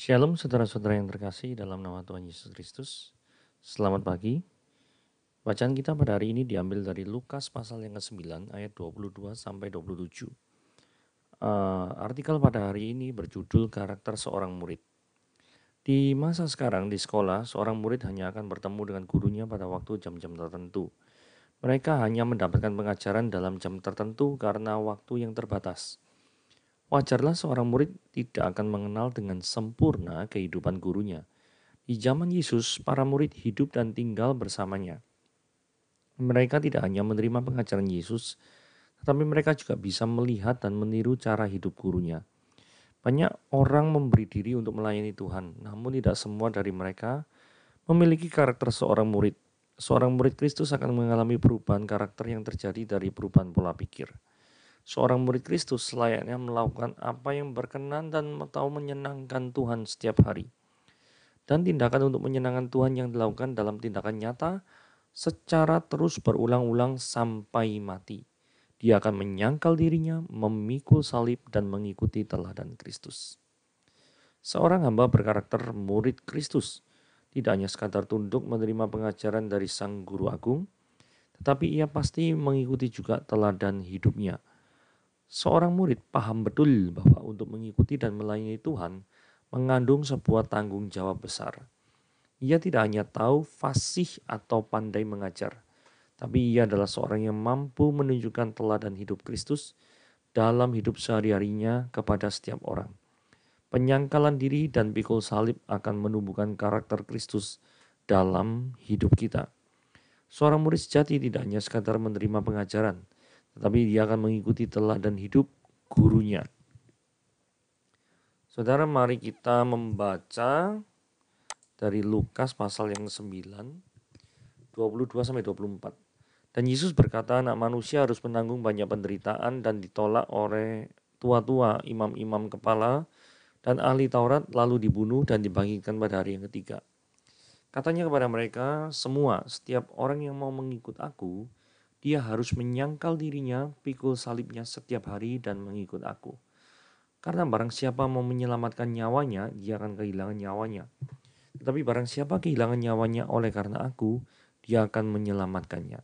Shalom saudara-saudara yang terkasih dalam nama Tuhan Yesus Kristus. Selamat pagi. Bacaan kita pada hari ini diambil dari Lukas pasal yang ke-9 ayat 22 sampai 27. Artikel pada hari ini berjudul karakter seorang murid. Di masa sekarang di sekolah, seorang murid hanya akan bertemu dengan gurunya pada waktu jam-jam tertentu. Mereka hanya mendapatkan pengajaran dalam jam tertentu karena waktu yang terbatas. Wajarlah seorang murid tidak akan mengenal dengan sempurna kehidupan gurunya. Di zaman Yesus, para murid hidup dan tinggal bersamanya. Mereka tidak hanya menerima pengajaran Yesus, tetapi mereka juga bisa melihat dan meniru cara hidup gurunya. Banyak orang memberi diri untuk melayani Tuhan, namun tidak semua dari mereka memiliki karakter seorang murid. Seorang murid Kristus akan mengalami perubahan karakter yang terjadi dari perubahan pola pikir. Seorang murid Kristus layaknya melakukan apa yang berkenan dan tahu menyenangkan Tuhan setiap hari. Dan tindakan untuk menyenangkan Tuhan yang dilakukan dalam tindakan nyata secara terus berulang-ulang sampai mati. Dia akan menyangkal dirinya, memikul salib, dan mengikuti teladan Kristus. Seorang hamba berkarakter murid Kristus tidak hanya sekadar tunduk menerima pengajaran dari sang guru agung, tetapi ia pasti mengikuti juga teladan hidupnya. Seorang murid paham betul bahwa untuk mengikuti dan melayani Tuhan mengandung sebuah tanggung jawab besar. Ia tidak hanya tahu fasih atau pandai mengajar, tapi ia adalah seorang yang mampu menunjukkan teladan hidup Kristus dalam hidup sehari-harinya kepada setiap orang. Penyangkalan diri dan pikul salib akan menumbuhkan karakter Kristus dalam hidup kita. Seorang murid sejati tidak hanya sekadar menerima pengajaran, tetapi dia akan mengikuti teladan hidup gurunya. Saudara, mari kita membaca dari Lukas pasal yang ke-9, 22 sampai 24. Dan Yesus berkata, anak manusia harus menanggung banyak penderitaan dan ditolak oleh tua-tua, imam-imam kepala, dan ahli Taurat, lalu dibunuh dan dibangkitkan pada hari yang ketiga. Katanya kepada mereka, semua, setiap orang yang mau mengikut aku, dia harus menyangkal dirinya, pikul salibnya setiap hari dan mengikut aku. Karena barang siapa mau menyelamatkan nyawanya, dia akan kehilangan nyawanya. Tetapi barang siapa kehilangan nyawanya oleh karena aku, dia akan menyelamatkannya.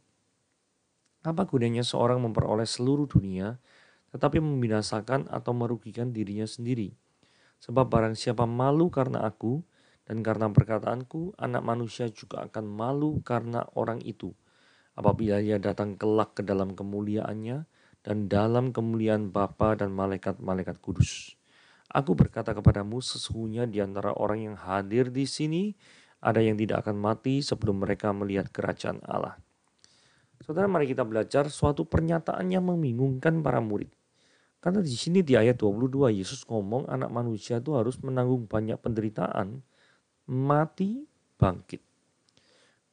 Apa gunanya seorang memperoleh seluruh dunia, tetapi membinasakan atau merugikan dirinya sendiri? Sebab barang siapa malu karena aku, dan karena perkataanku, anak manusia juga akan malu karena orang itu. Apabila ia datang kelak ke dalam kemuliaannya, dan dalam kemuliaan Bapa dan malaikat-malaikat kudus. Aku berkata kepadamu, sesungguhnya di antara orang yang hadir di sini, ada yang tidak akan mati sebelum mereka melihat kerajaan Allah. Saudara, mari kita belajar suatu pernyataan yang membingungkan para murid. Karena di sini di ayat 22 Yesus ngomong anak manusia itu harus menanggung banyak penderitaan, mati, bangkit.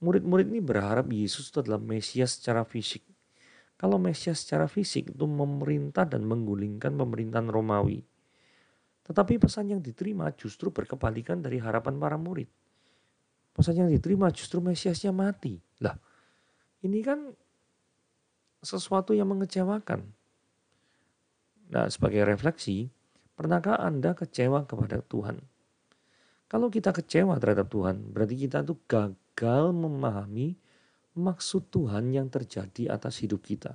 Murid-murid ini berharap Yesus itu adalah Mesias secara fisik. Kalau Mesias secara fisik itu memerintah dan menggulingkan pemerintahan Romawi. Tetapi pesan yang diterima justru berkebalikan dari harapan para murid. Pesan yang diterima justru Mesiasnya mati. Lah, ini kan sesuatu yang mengecewakan. Nah, sebagai refleksi, pernahkah Anda kecewa kepada Tuhan? Kalau kita kecewa terhadap Tuhan, berarti kita tuh gagal memahami maksud Tuhan yang terjadi atas hidup kita.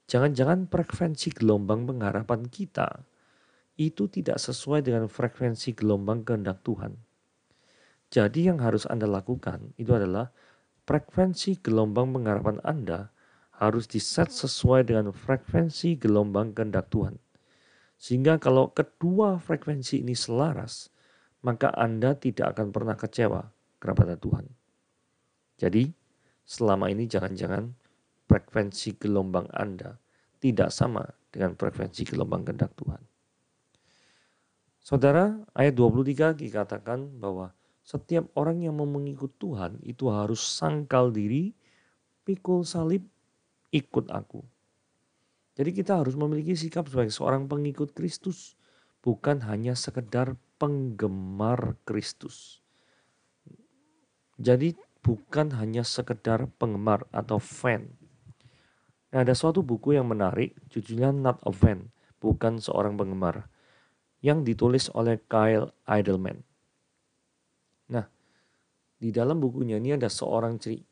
Jangan-jangan frekuensi gelombang pengharapan kita itu tidak sesuai dengan frekuensi gelombang kehendak Tuhan. Jadi yang harus Anda lakukan itu adalah frekuensi gelombang pengharapan Anda harus diset sesuai dengan frekuensi gelombang kehendak Tuhan. Sehingga kalau kedua frekuensi ini selaras, maka Anda tidak akan pernah kecewa kepada Tuhan. Jadi, selama ini jangan-jangan frekuensi gelombang Anda tidak sama dengan frekuensi gelombang kehendak Tuhan. Saudara, ayat 23 dikatakan bahwa setiap orang yang mau mengikut Tuhan itu harus sangkal diri, pikul salib, ikut aku. Jadi kita harus memiliki sikap sebagai seorang pengikut Kristus, bukan hanya sekedar penggemar Kristus. Jadi bukan hanya sekedar penggemar atau fan. Nah, ada suatu buku yang menarik, judulnya Not a Fan, bukan seorang penggemar. yang ditulis oleh Kyle Idleman. Nah, di dalam bukunya ini ada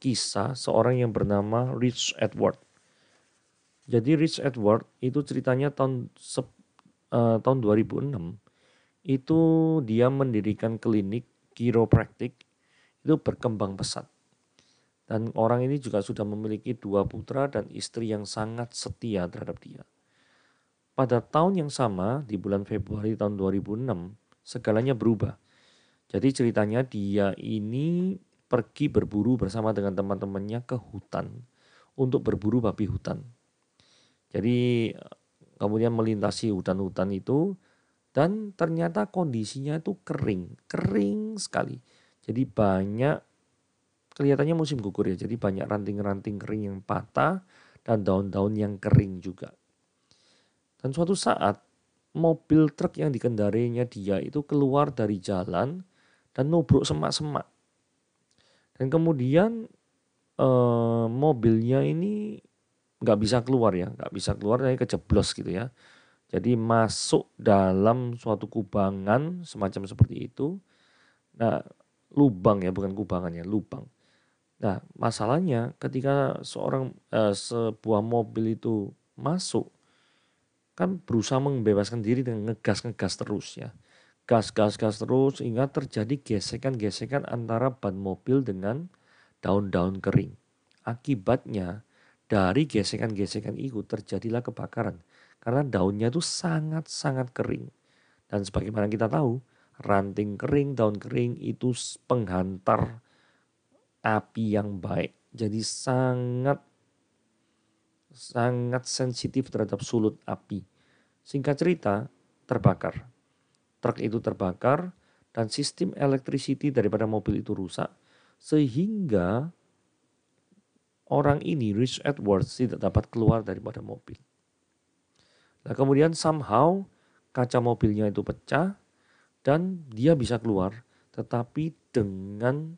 kisah seorang yang bernama Rich Edward. Jadi Rich Edward itu ceritanya tahun 2006 itu dia mendirikan klinik chiropractic itu berkembang pesat. Dan orang ini juga sudah memiliki 2 putra dan istri yang sangat setia terhadap dia. Pada tahun yang sama, di bulan Februari tahun 2006, segalanya berubah. Jadi ceritanya dia ini pergi berburu bersama dengan teman-temannya ke hutan untuk berburu babi hutan. Jadi kemudian melintasi hutan-hutan itu dan ternyata kondisinya itu kering sekali. Jadi kelihatannya musim gugur ya, jadi banyak ranting-ranting kering yang patah dan daun-daun yang kering juga. Dan suatu saat mobil truk yang dikendarinya dia itu keluar dari jalan dan nubruk semak-semak. Dan kemudian mobilnya ini nggak bisa keluar ya, tapi kejeblos gitu ya. Jadi masuk dalam suatu kubangan semacam seperti itu. Nah, lubang ya, bukan kubangan ya, lubang. Nah, masalahnya ketika sebuah mobil itu masuk, kan berusaha membebaskan diri dengan ngegas terus ya. Gas terus hingga terjadi gesekan-gesekan antara ban mobil dengan daun-daun kering. Akibatnya dari gesekan-gesekan itu terjadilah kebakaran. Karena daunnya itu sangat-sangat kering. Dan sebagaimana kita tahu, ranting kering, daun kering itu penghantar api yang baik. Jadi sangat sensitif terhadap sulut api. Singkat cerita, terbakar. Truk itu terbakar dan sistem electricity daripada mobil itu rusak. Sehingga orang ini, Rich Edwards, tidak dapat keluar daripada mobil. Nah kemudian somehow kaca mobilnya itu pecah dan dia bisa keluar. Tetapi dengan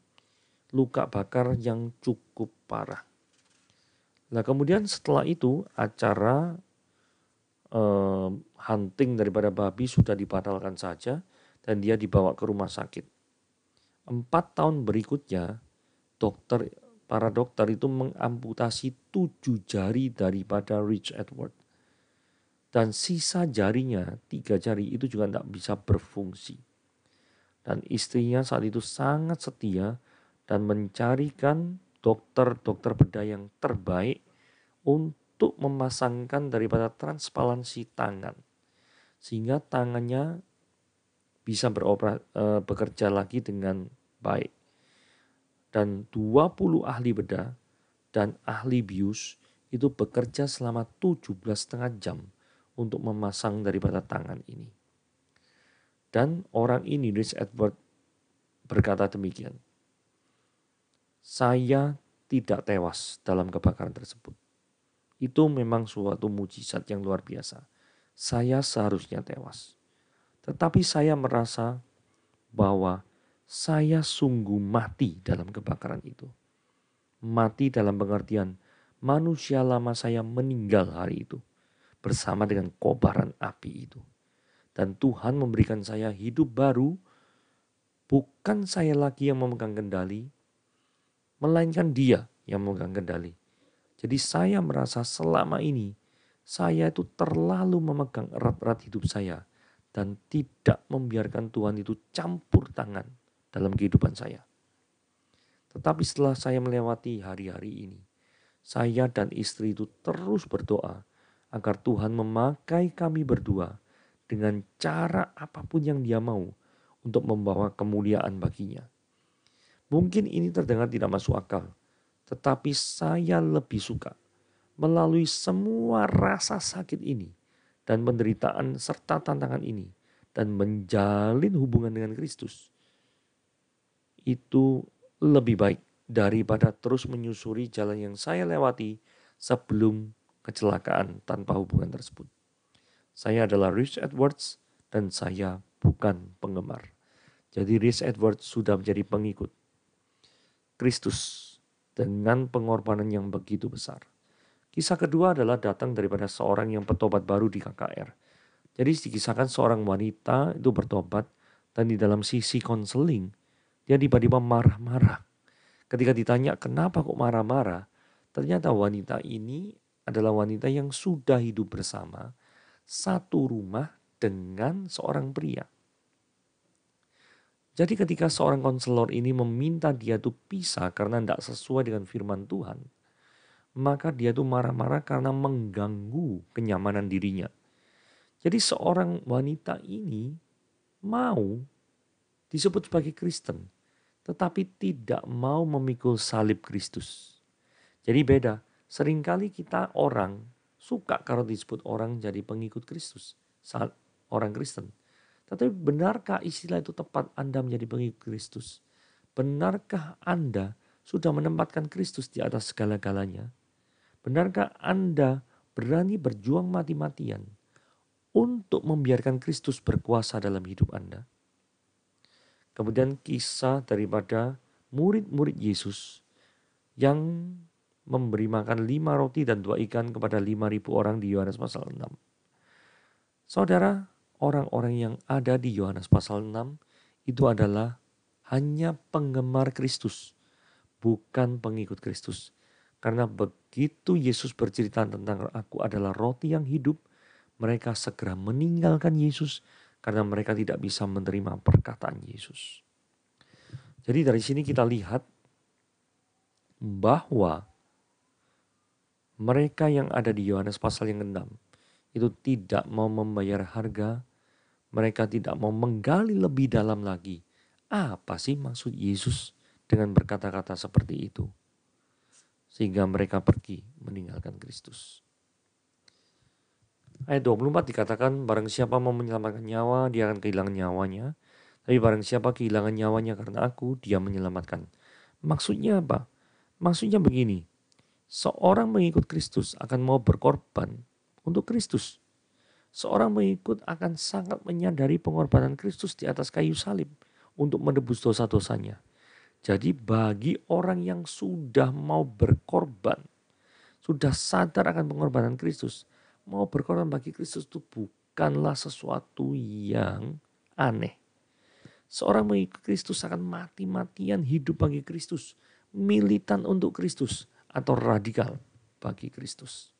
luka bakar yang cukup parah. Nah kemudian setelah itu acara hunting daripada babi sudah dibatalkan saja dan dia dibawa ke rumah sakit. 4 tahun berikutnya para dokter itu mengamputasi 7 jari daripada Rich Edward. Dan sisa jarinya, 3 jari itu juga tidak bisa berfungsi. Dan istrinya saat itu sangat setia dan mencarikan dokter-dokter bedah yang terbaik untuk memasangkan daripada transparansi tangan. Sehingga tangannya bisa bekerja lagi dengan baik. Dan 20 ahli bedah dan ahli bius itu bekerja selama 17,5 jam untuk memasang daripada tangan ini. Dan orang ini, Rich Edward, berkata demikian. Saya tidak tewas dalam kebakaran tersebut. Itu memang suatu mujizat yang luar biasa. Saya seharusnya tewas. Tetapi saya merasa bahwa saya sungguh mati dalam kebakaran itu. Mati dalam pengertian manusia lama saya meninggal hari itu bersama dengan kobaran api itu. Dan Tuhan memberikan saya hidup baru, bukan saya lagi yang memegang kendali, melainkan Dia yang memegang kendali. Jadi saya merasa selama ini saya itu terlalu memegang erat-erat hidup saya dan tidak membiarkan Tuhan itu campur tangan dalam kehidupan saya. Tetapi setelah saya melewati hari-hari ini, saya dan istri itu terus berdoa agar Tuhan memakai kami berdua dengan cara apapun yang Dia mau untuk membawa kemuliaan baginya. Mungkin ini terdengar tidak masuk akal, tetapi saya lebih suka melalui semua rasa sakit ini dan penderitaan serta tantangan ini dan menjalin hubungan dengan Kristus. Itu lebih baik daripada terus menyusuri jalan yang saya lewati sebelum kecelakaan tanpa hubungan tersebut. Saya adalah Rich Edwards dan saya bukan penggemar. Jadi Rich Edwards sudah menjadi pengikut Kristus dengan pengorbanan yang begitu besar. Kisah kedua adalah datang daripada seorang yang bertobat baru di KKR. Jadi dikisahkan seorang wanita itu bertobat dan di dalam sisi konseling dia tiba-tiba marah-marah. Ketika ditanya kenapa kok marah-marah, ternyata wanita ini adalah wanita yang sudah hidup bersama satu rumah dengan seorang pria. Jadi ketika seorang konselor ini meminta dia tuh pisah karena tidak sesuai dengan firman Tuhan, maka dia tuh marah-marah karena mengganggu kenyamanan dirinya. Jadi seorang wanita ini mau disebut sebagai Kristen, tetapi tidak mau memikul salib Kristus. Jadi beda, seringkali kita orang suka kalau disebut orang jadi pengikut Kristus, saat orang Kristen. Tetapi benarkah istilah itu tepat Anda menjadi pengikut Kristus? Benarkah Anda sudah menempatkan Kristus di atas segala-galanya? Benarkah Anda berani berjuang mati-matian untuk membiarkan Kristus berkuasa dalam hidup Anda? Kemudian kisah daripada murid-murid Yesus yang memberi makan 5 roti dan 2 ikan kepada 5.000 orang di Yohanes pasal 6. Saudara, orang-orang yang ada di Yohanes pasal 6 itu adalah hanya penggemar Kristus, bukan pengikut Kristus. Karena begitu Yesus bercerita tentang aku adalah roti yang hidup, mereka segera meninggalkan Yesus karena mereka tidak bisa menerima perkataan Yesus. Jadi dari sini kita lihat bahwa mereka yang ada di Yohanes pasal yang 6 itu tidak mau membayar harga, mereka tidak mau menggali lebih dalam lagi. Apa sih maksud Yesus dengan berkata-kata seperti itu? Sehingga mereka pergi meninggalkan Kristus. Ayat 24 dikatakan barang siapa mau menyelamatkan nyawa, dia akan kehilangan nyawanya. Tapi barang siapa kehilangan nyawanya karena aku, dia menyelamatkan. Maksudnya apa? Maksudnya begini, seorang mengikut Kristus akan mau berkorban untuk Kristus. Seorang mengikut akan sangat menyadari pengorbanan Kristus di atas kayu salib untuk menebus dosa-dosanya. Jadi bagi orang yang sudah mau berkorban, sudah sadar akan pengorbanan Kristus, mau berkorban bagi Kristus itu bukanlah sesuatu yang aneh. Seorang mengikut Kristus akan mati-matian hidup bagi Kristus, militan untuk Kristus, atau radikal bagi Kristus.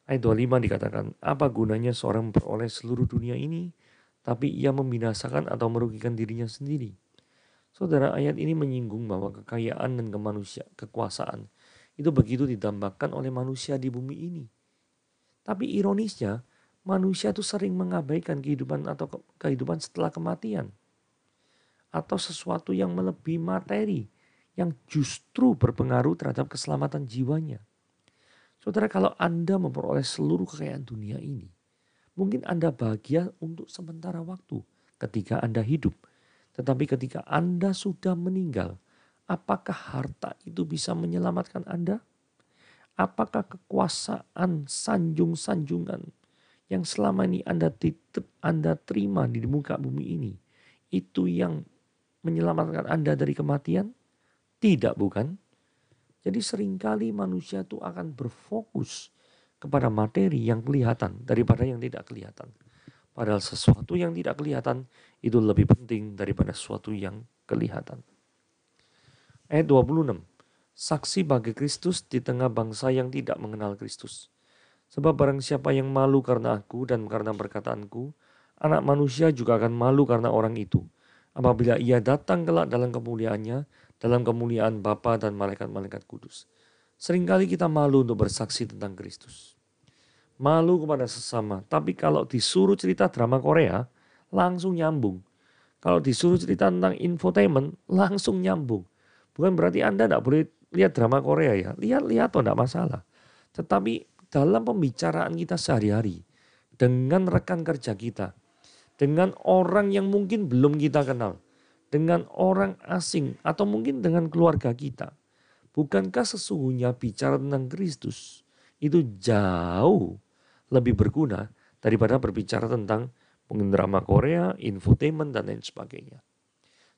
Ayat 25 dikatakan, apa gunanya seorang memperoleh seluruh dunia ini, tapi ia membinasakan atau merugikan dirinya sendiri. Saudara, ayat ini menyinggung bahwa kekayaan dan kekuasaan itu begitu didambakan oleh manusia di bumi ini. Tapi ironisnya, manusia itu sering mengabaikan kehidupan atau kehidupan setelah kematian. Atau sesuatu yang melebihi materi, yang justru berpengaruh terhadap keselamatan jiwanya. Saudara, kalau Anda memperoleh seluruh kekayaan dunia ini, mungkin Anda bahagia untuk sementara waktu ketika Anda hidup. Tetapi ketika Anda sudah meninggal, apakah harta itu bisa menyelamatkan Anda? Apakah kekuasaan sanjung-sanjungan yang selama ini Anda terima di muka bumi ini, itu yang menyelamatkan Anda dari kematian? Tidak, bukan? Jadi seringkali manusia itu akan berfokus kepada materi yang kelihatan daripada yang tidak kelihatan. Padahal sesuatu yang tidak kelihatan itu lebih penting daripada sesuatu yang kelihatan. Ayat 26. Saksi bagi Kristus di tengah bangsa yang tidak mengenal Kristus. Sebab barang siapa yang malu karena aku dan karena perkataanku, anak manusia juga akan malu karena orang itu. Apabila ia datang kelak dalam kemuliaannya, dalam kemuliaan Bapa dan malaikat-malaikat kudus. Seringkali kita malu untuk bersaksi tentang Kristus. Malu kepada sesama. Tapi kalau disuruh cerita drama Korea, langsung nyambung. Kalau disuruh cerita tentang infotainment, langsung nyambung. Bukan berarti Anda tidak boleh lihat drama Korea ya. Lihat-lihat tidak masalah. Tetapi dalam pembicaraan kita sehari-hari, dengan rekan kerja kita, dengan orang yang mungkin belum kita kenal, dengan orang asing atau mungkin dengan keluarga kita. Bukankah sesungguhnya bicara tentang Kristus itu jauh lebih berguna daripada berbicara tentang mungkin drama Korea, infotainment, dan lain sebagainya.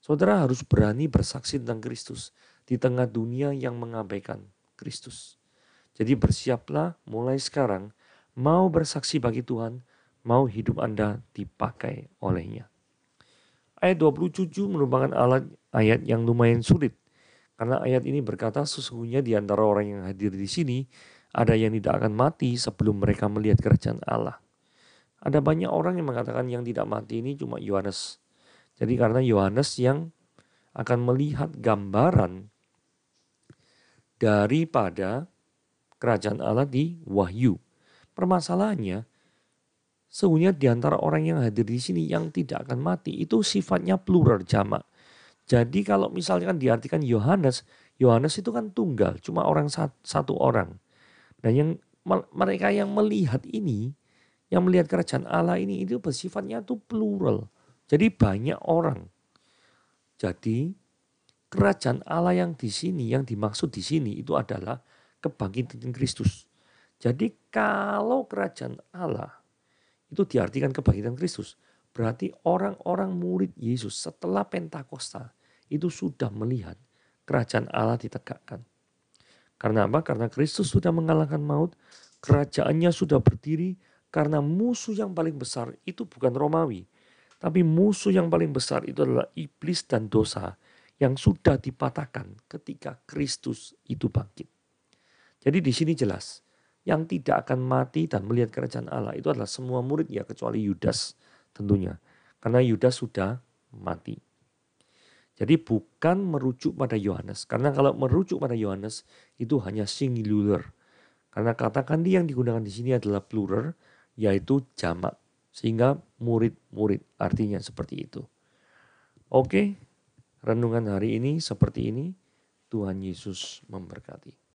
Saudara harus berani bersaksi tentang Kristus di tengah dunia yang mengabaikan Kristus. Jadi bersiaplah mulai sekarang mau bersaksi bagi Tuhan, mau hidup Anda dipakai olehnya. Ayat 27 merupakan ayat yang lumayan sulit. Karena ayat ini berkata sesungguhnya di antara orang yang hadir di sini ada yang tidak akan mati sebelum mereka melihat kerajaan Allah. Ada banyak orang yang mengatakan yang tidak mati ini cuma Yohanes. Jadi karena Yohanes yang akan melihat gambaran daripada kerajaan Allah di Wahyu. Permasalahannya, sesungguhnya di antara orang yang hadir di sini yang tidak akan mati itu sifatnya plural jamak. Jadi kalau misalnya kan diartikan Yohanes, Yohanes itu kan tunggal, cuma orang satu orang. Dan yang mereka yang melihat ini, yang melihat kerajaan Allah ini itu bersifatnya itu plural. Jadi banyak orang. Jadi kerajaan Allah yang di sini, yang dimaksud di sini itu adalah kebangkitan Kristus. Jadi kalau kerajaan Allah itu diartikan kebangkitan Kristus, berarti orang-orang murid Yesus setelah Pentakosta itu sudah melihat kerajaan Allah ditegakkan. Karena apa? Karena Kristus sudah mengalahkan maut, kerajaannya sudah berdiri, karena musuh yang paling besar itu bukan Romawi, tapi musuh yang paling besar itu adalah iblis dan dosa yang sudah dipatahkan ketika Kristus itu bangkit. Jadi di sini jelas, yang tidak akan mati dan melihat kerajaan Allah itu adalah semua murid ya kecuali Yudas tentunya. Karena Yudas sudah mati. Jadi bukan merujuk pada Yohanes. Karena kalau merujuk pada Yohanes itu hanya singular. Karena kata kandi yang digunakan di sini adalah plural, yaitu jamak. Sehingga murid-murid artinya seperti itu. Oke, renungan hari ini seperti ini. Tuhan Yesus memberkati.